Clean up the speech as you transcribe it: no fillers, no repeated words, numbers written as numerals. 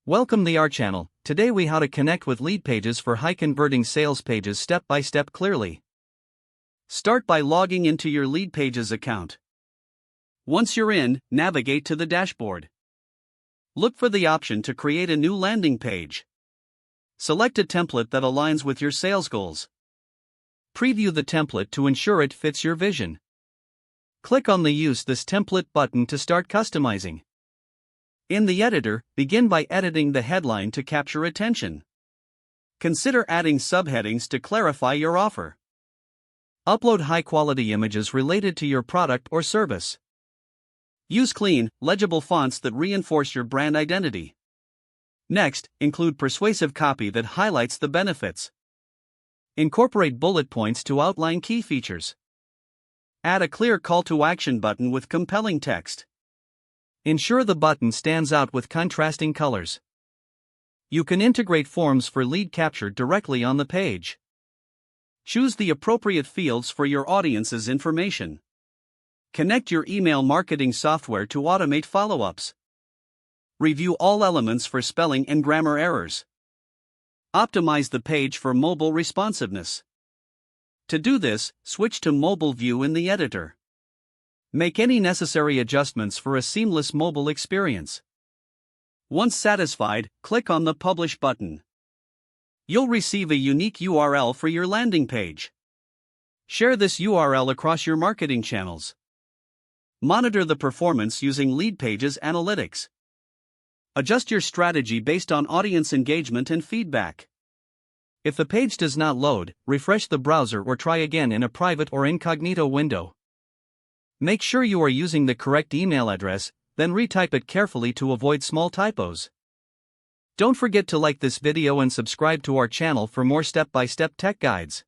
Welcome to our channel. Today we how to connect with Leadpages for high converting sales pages step by step clearly. Start by logging into your Leadpages account. Once you're in, navigate to the dashboard. Look for the option to create a new landing page. Select a template that aligns with your sales goals. Preview the template to ensure it fits your vision. Click on the Use this template button to start customizing. In the editor, begin by editing the headline to capture attention. Consider adding subheadings to clarify your offer. Upload high-quality images related to your product or service. Use clean, legible fonts that reinforce your brand identity. Next, include persuasive copy that highlights the benefits. Incorporate bullet points to outline key features. Add a clear call to action button with compelling text. Ensure the button stands out with contrasting colors. You can integrate forms for lead capture directly on the page. Choose the appropriate fields for your audience's information. Connect your email marketing software to automate follow-ups. Review all elements for spelling and grammar errors. Optimize the page for mobile responsiveness. To do this, switch to mobile view in the editor. Make any necessary adjustments for a seamless mobile experience. Once satisfied, click on the Publish button. You'll receive a unique URL for your landing page. Share this URL across your marketing channels. Monitor the performance using Leadpages analytics. Adjust your strategy based on audience engagement and feedback. If the page does not load, refresh the browser or try again in a private or incognito window. Make sure you are using the correct email address, then retype it carefully to avoid small typos. Don't forget to like this video and subscribe to our channel for more step-by-step tech guides.